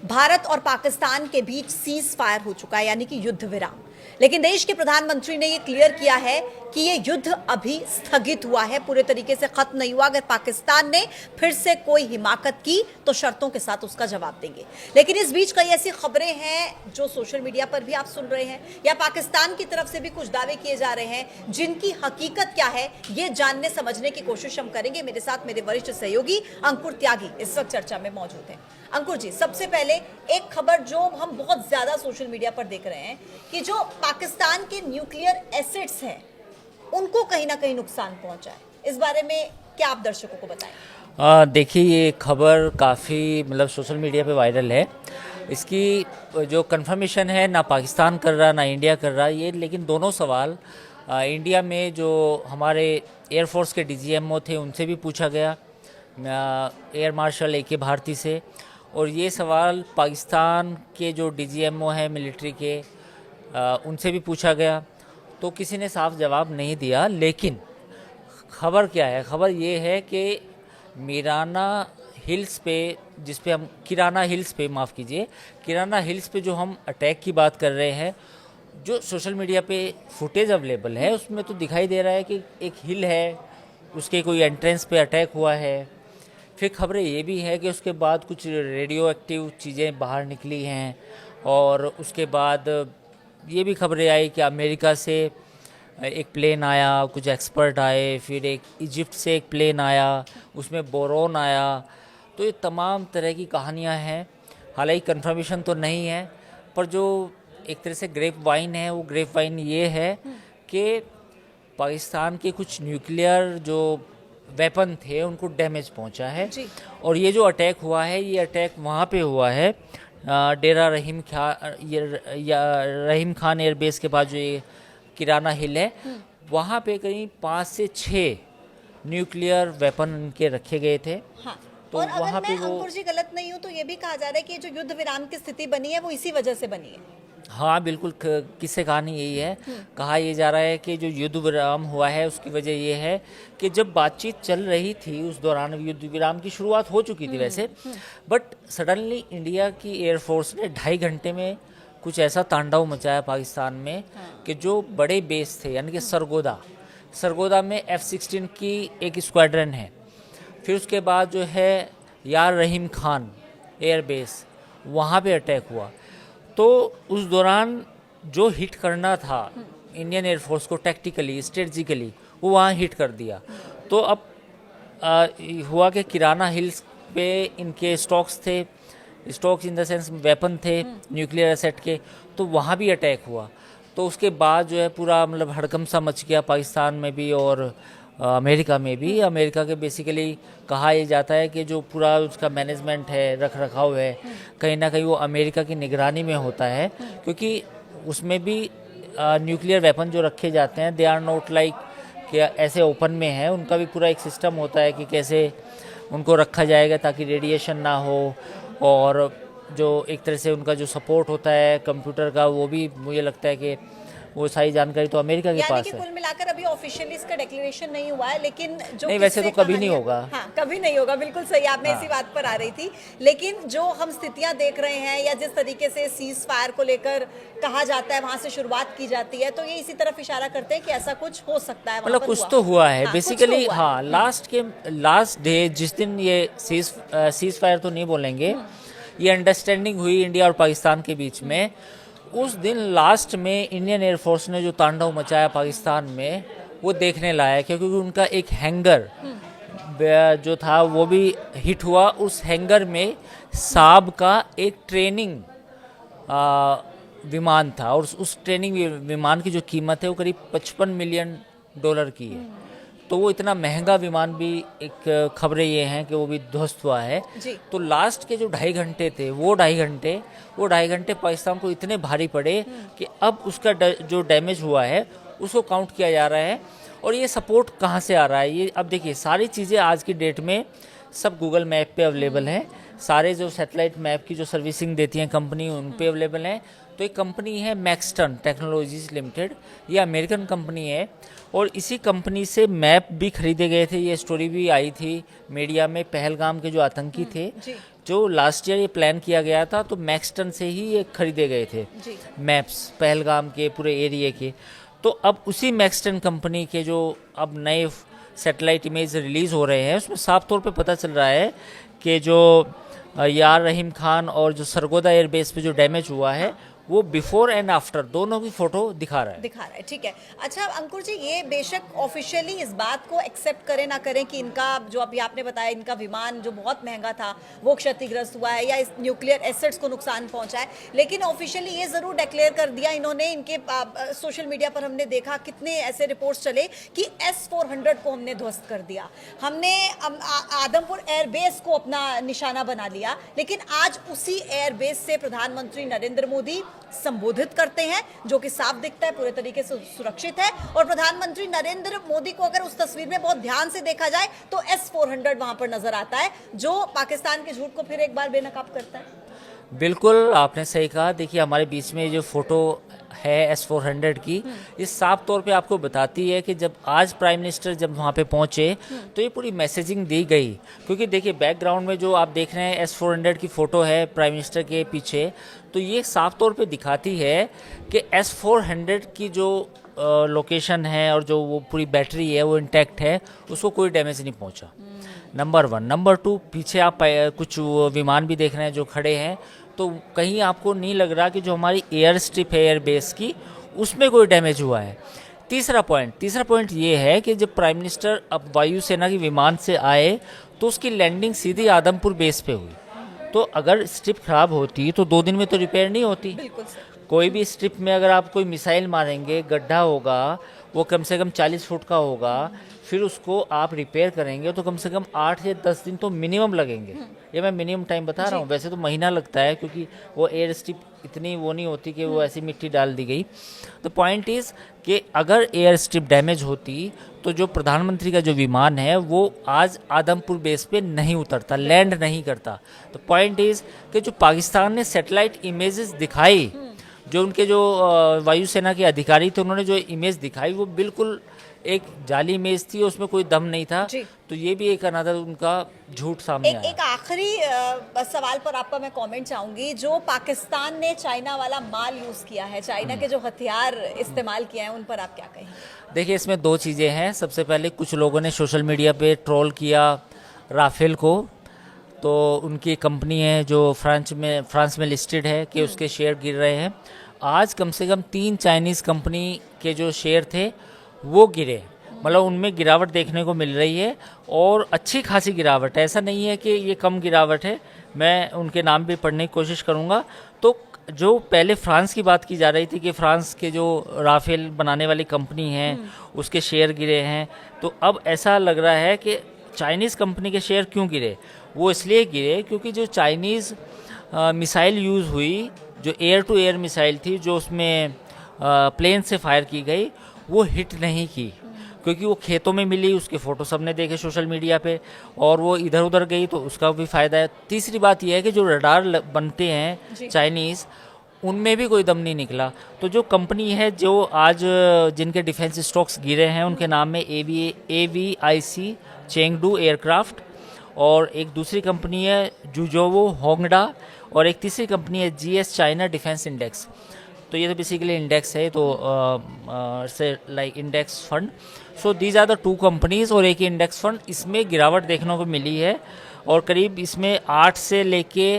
भारत और पाकिस्तान के बीच cease fire हो चुका है, यानी कि युद्ध विराम। लेकिन देश के प्रधानमंत्री ने यह क्लियर किया है कि यह युद्ध अभी स्थगित हुआ है, पूरे तरीके से खत्म नहीं हुआ। अगर पाकिस्तान ने फिर से कोई हिमाकत की तो शर्तों के साथ उसका जवाब देंगे। लेकिन इस बीच कई ऐसी खबरें हैं जो सोशल मीडिया पर भी आप सुन रहे हैं, या पाकिस्तान की तरफ से भी कुछ दावे किए जा रहे हैं, जिनकी हकीकत क्या है ये जानने समझने की कोशिश हम करेंगे। मेरे साथ मेरे वरिष्ठ सहयोगी अंकुर त्यागी इस वक्त चर्चा में मौजूद हैं। अंकुर जी, सबसे पहले एक खबर जो हम बहुत ज्यादा सोशल मीडिया पर देख रहे हैं कि जो पाकिस्तान के न्यूक्लियर एसेट्स हैं उनको कहीं ना कहीं नुकसान पहुंचा है, इस बारे में क्या आप दर्शकों को बताएं? देखिए, ये खबर काफ़ी सोशल मीडिया पे वायरल है। इसकी जो कंफर्मेशन है ना पाकिस्तान कर रहा ना इंडिया कर रहा ये, लेकिन दोनों सवाल इंडिया में जो हमारे एयरफोर्स के डीजीएमओ थे उनसे भी पूछा गया, एयर मार्शल ए.के. भारती से, और ये सवाल पाकिस्तान के जो डीजीएमओ हैं मिलिट्री के उनसे भी पूछा गया। तो किसी ने साफ जवाब नहीं दिया। लेकिन खबर क्या है? खबर ये है कि मीराना हिल्स पे, जिस पे हम किराना हिल्स पे, माफ़ कीजिए, किराना हिल्स पे जो हम अटैक की बात कर रहे हैं, जो सोशल मीडिया पे फुटेज अवेलेबल है उसमें तो दिखाई दे रहा है कि एक हिल है, उसके कोई एंट्रेंस पे अटैक हुआ है। फिर खबरें ये भी है कि उसके बाद कुछ रेडियो एक्टिव चीज़ें बाहर निकली हैं, और उसके बाद ये भी खबरें आई कि अमेरिका से एक प्लेन आया, कुछ एक्सपर्ट आए, फिर एक इजिप्ट से एक प्लेन आया, उसमें बोरोन आया। तो ये तमाम तरह की कहानियां हैं। हालांकि कंफर्मेशन तो नहीं है, पर जो एक तरह से ग्रेप वाइन है, वो ग्रेप वाइन ये है कि पाकिस्तान के कुछ न्यूक्लियर जो वेपन थे उनको डैमेज पहुंचा है। और ये जो अटैक हुआ है, ये अटैक वहाँ पे हुआ है डेरा रहीम खान एयरबेस के पास जो ये किराना हिल है, वहाँ पे करीब 5 से 6 न्यूक्लियर वेपन इनके रखे गए थे। हाँ। तो और वहाँ अगर पे मैं अंकुर जी गलत नहीं हूँ तो ये भी कहा जा रहा है कि जो युद्ध विराम की स्थिति बनी है वो इसी वजह से बनी है। हाँ बिल्कुल, किससे कहानी यही है। कहा यह जा रहा है कि जो युद्ध विराम हुआ है उसकी वजह यह है कि जब बातचीत चल रही थी उस दौरान युद्ध विराम की शुरुआत हो चुकी थी वैसे, बट सडनली इंडिया की एयरफोर्स ने 2.5 घंटे में कुछ ऐसा तांडव मचाया पाकिस्तान में कि जो बड़े बेस थे, यानी कि सरगोदा में F-16 की एक स्क्वाड्रन है, फिर उसके बाद जो है यार रहीम खान एयरबेस, वहाँ पे अटैक हुआ। तो उस दौरान जो हिट करना था इंडियन एयरफोर्स को टैक्टिकली स्ट्रेटजिकली, वो वहाँ हिट कर दिया। तो अब हुआ कि किराना हिल्स पे इनके stocks in the sense weapon थे न्यूक्लियर एसेट के, तो वहाँ भी अटैक हुआ। तो उसके बाद जो है पूरा हड़कंप सा मच गया पाकिस्तान में भी और अमेरिका में भी। अमेरिका के बेसिकली कहा यह जाता है कि जो पूरा उसका मैनेजमेंट है, रख रखाव है, कहीं ना कहीं वो अमेरिका की निगरानी में होता है, क्योंकि उसमें भी न्यूक्लियर वेपन जो रखे जाते हैं, दे आर नॉट लाइक कि ऐसे ओपन में है। उनका भी पूरा एक सिस्टम होता है कि कैसे उनको रखा जाएगा ताकि रेडिएशन ना हो, और जो एक तरह से उनका जो सपोर्ट होता है कंप्यूटर का, वो भी मुझे लगता है कि वो सारी जानकारी तो अमेरिका के पास है। कुल मिलाकर अभी ऑफिशियली इसका डिक्लेरेशन नहीं हुआ है, लेकिन जो नहीं, वैसे तो कभी नहीं होगा। हाँ, कभी नहीं होगा, बिल्कुल सही, आपने इसी बात पर आ रही थी। लेकिन जो हम स्थितियां देख रहे हैं या जिस तरीके से सीज फायर को लेकर कहा जाता है, वहां से शुरुआत की जाती है, तो ये इसी तरफ इशारा करते हैं कि ऐसा कुछ हो सकता है। कुछ तो हुआ है बेसिकली। हाँ, लास्ट डे जिस दिन ये सीज फायर तो नहीं बोलेंगे, ये अंडरस्टैंडिंग हुई इंडिया और पाकिस्तान के बीच में, उस दिन लास्ट में इंडियन एयरफोर्स ने जो तांडव मचाया पाकिस्तान में, वो देखने लायक है। क्योंकि उनका एक हैंगर जो था वो भी हिट हुआ। उस हैंगर में साब का एक ट्रेनिंग विमान था, और उस ट्रेनिंग विमान की जो कीमत है वो करीब $55 मिलियन की है। तो वो इतना महंगा विमान भी, एक खबरें ये हैं कि वो भी ध्वस्त हुआ है। तो लास्ट के जो 2.5 घंटे थे, वो ढाई घंटे पाकिस्तान को इतने भारी पड़े कि अब उसका जो डैमेज हुआ है उसको काउंट किया जा रहा है। और ये सपोर्ट कहाँ से आ रहा है? ये अब देखिए, सारी चीज़ें आज की डेट में सब गूगल मैप पे अवेलेबल हैं। सारे जो सैटेलाइट मैप की जो सर्विसिंग देती हैं कंपनी, उन पे अवेलेबल हैं। तो एक कंपनी है मैक्सटन टेक्नोलॉजीज लिमिटेड, ये अमेरिकन कंपनी है, और इसी कंपनी से मैप भी खरीदे गए थे। ये स्टोरी भी आई थी मीडिया में, पहलगाम के जो आतंकी थे, जो लास्ट ईयर ये प्लान किया गया था तो मैक्सटन से ही ये खरीदे गए थे जी। मैप्स पहलगाम के पूरे एरिया के। तो अब उसी मैक्सटन कंपनी के जो अब नए सैटेलाइट इमेज रिलीज़ हो रहे हैं उसमें साफ तौर पे पता चल रहा है कि जो यार रहीम खान और जो सरगोदा एयरबेस पे जो डैमेज हुआ है वो बिफोर एंड आफ्टर दोनों की फोटो दिखा रहा है। ठीक है। अच्छा अंकुर जी, ये बेशक ऑफिशियली इस बात को एक्सेप्ट करें ना करें कि इनका जो अभी आपने बताया इनका विमान जो बहुत महंगा था वो क्षतिग्रस्त हुआ है या इस न्यूक्लियर एसेट्स को नुकसान पहुंचा है, लेकिन ऑफिशियली ये जरूर डिक्लेयर कर दिया इन्होंने। इनके सोशल मीडिया पर हमने देखा कितने ऐसे रिपोर्ट्स चले कि S-400 को हमने ध्वस्त कर दिया, हमने आदमपुर एयरबेस को अपना निशाना बना लिया। लेकिन आज उसी एयरबेस से प्रधानमंत्री नरेंद्र मोदी संबोधित करते हैं जो कि साफ दिखता है पूरे तरीके से सुरक्षित है। और प्रधानमंत्री नरेंद्र मोदी को अगर उस तस्वीर में बहुत ध्यान से देखा जाए तो S-400 वहां पर नजर आता है जो पाकिस्तान के झूठ को फिर एक बार बेनकाब करता है। बिल्कुल आपने सही कहा। देखिए हमारे बीच में जो फोटो है S-400 की, ये साफ तौर पे आपको बताती है कि जब आज प्राइम मिनिस्टर जब वहाँ पे पहुँचे तो ये पूरी मैसेजिंग दी गई। क्योंकि देखिए बैकग्राउंड में जो आप देख रहे हैं S-400 की फ़ोटो है प्राइम मिनिस्टर के पीछे, तो ये साफ तौर पे दिखाती है कि S-400 की जो लोकेशन है और जो वो पूरी बैटरी है वो इंटैक्ट है, उसको कोई डैमेज नहीं पहुँचा। नंबर 1। नंबर 2, पीछे आप कुछ विमान भी देख रहे हैं जो खड़े हैं, तो कहीं आपको नहीं लग रहा कि जो हमारी एयर स्ट्रिप है एयरबेस की उसमें कोई डैमेज हुआ है। तीसरा पॉइंट ये है कि जब प्राइम मिनिस्टर अब वायुसेना के विमान से आए तो उसकी लैंडिंग सीधी आदमपुर बेस पे हुई। तो अगर स्ट्रिप खराब होती तो 2 दिन में तो रिपेयर नहीं होती। बिल्कुल। कोई भी स्ट्रिप में अगर आप कोई मिसाइल मारेंगे, गड्ढा होगा वो कम से कम 40 फुट का होगा, फिर उसको आप रिपेयर करेंगे तो कम से कम 8 से 10 दिन तो मिनिमम लगेंगे। ये मैं मिनिमम टाइम बता रहा हूँ, वैसे तो महीना लगता है क्योंकि वो एयर स्ट्रिप इतनी वो नहीं होती कि वो ऐसी मिट्टी डाल दी गई। तो पॉइंट इज़ कि अगर एयर स्ट्रिप डैमेज होती तो जो प्रधानमंत्री का जो विमान है वो आज आदमपुर बेस पे नहीं उतरता, लैंड नहीं करता। तो पॉइंट इज़ कि जो पाकिस्तान ने सैटेलाइट इमेजेस दिखाई, जो उनके जो वायुसेना के अधिकारी थे उन्होंने जो इमेज दिखाई वो बिल्कुल एक जाली इमेज थी, उसमें कोई दम नहीं था। तो ये भी एक अनदर उनका झूठ सामने आया। एक आखिरी सवाल पर आपका मैं कमेंट चाहूंगी। जो पाकिस्तान ने चाइना वाला माल यूज किया है, चाइना के जो हथियार इस्तेमाल किए हैं, उन पर आप क्या कहेंगे? देखिए इसमें 2 चीज़ें हैं। सबसे पहले कुछ लोगों ने सोशल मीडिया पे ट्रोल किया राफेल को, तो उनकी कंपनी है जो फ्रांस में लिस्टेड है कि उसके शेयर गिर रहे हैं। आज कम से कम 3 चाइनीज़ कंपनी के जो शेयर थे वो गिरे, मतलब उनमें गिरावट देखने को मिल रही है और अच्छी खासी गिरावट है। ऐसा नहीं है कि ये कम गिरावट है, मैं उनके नाम भी पढ़ने की कोशिश करूँगा। तो जो पहले फ्रांस की बात की जा रही थी कि फ्रांस के जो राफेल बनाने वाली कंपनी है उसके शेयर गिरे हैं, तो अब ऐसा लग रहा है कि चाइनीज़ कंपनी के शेयर क्यों गिरे। वो इसलिए गिरे क्योंकि जो चाइनीज़ मिसाइल यूज़ हुई, जो एयर टू एयर मिसाइल थी, जो उसमें प्लेन से फायर की गई, वो हिट नहीं की क्योंकि वो खेतों में मिली। उसके फ़ोटो सबने देखे सोशल मीडिया पे, और वो इधर उधर गई तो उसका भी फ़ायदा है। तीसरी बात यह है कि जो रडार बनते हैं चाइनीज़, उनमें भी कोई दम नहीं निकला। तो जो कंपनी है जो आज जिनके डिफेंस स्टॉक्स गिरे हैं उनके नाम में AVIC चेंगडू एयरक्राफ्ट, और एक दूसरी कंपनी है जुजोवो होंगडा, और एक तीसरी कंपनी है GS चाइना डिफेंस इंडेक्स। तो ये तो बेसिकली इंडेक्स है, तो से like index fund. So these are the 2 companies और एक ही इंडेक्स फंड। इसमें गिरावट देखने को मिली है और करीब इसमें 8 से लेके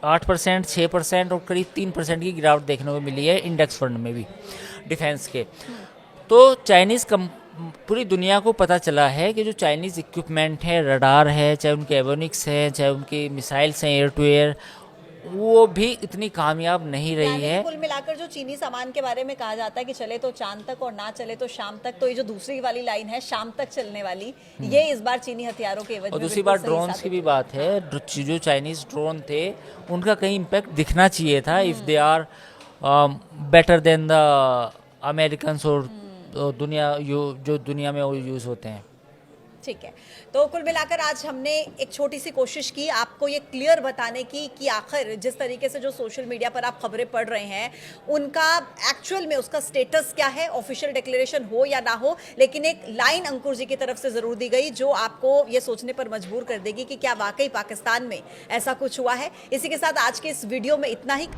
8%, 6% और करीब 3% की गिरावट देखने को मिली है इंडेक्स फंड में भी डिफेंस के। तो चाइनीज़ पूरी दुनिया को पता चला है कि जो चाइनीज़ इक्विपमेंट है, रडार है, चाहे उनके एवोनिक्स है, चाहे उनकी मिसाइल्स हैं एयर टू एयर, वो भी इतनी कामयाब नहीं रही है। कुल मिलाकर जो चीनी सामान के बारे में कहा जाता है कि चले तो चांद तक और ना चले तो शाम तक, तो ये जो दूसरी वाली लाइन है शाम तक चलने वाली, ये इस बार चीनी हथियारों के एवज में। और दूसरी बात ड्रोन्स की भी बात है। जो चाइनीज ड्रोन थे उनका कहीं इम्पैक्ट दिखना चाहिए था, if they are better than the American और जो दुनिया में यूज़ होते हैं। ठीक है, तो कुल मिलाकर आज हमने एक छोटी सी कोशिश की आपको ये क्लियर बताने की कि आखिर जिस तरीके से जो सोशल मीडिया पर आप खबरें पढ़ रहे हैं उनका एक्चुअल में उसका स्टेटस क्या है, ऑफिशियल डिक्लेरेशन हो या ना हो, लेकिन एक लाइन अंकुर जी की तरफ से जरूर दी गई जो आपको ये सोचने पर मजबूर कर देगी कि क्या वाकई पाकिस्तान में ऐसा कुछ हुआ है। इसी के साथ आज के इस वीडियो में इतना ही।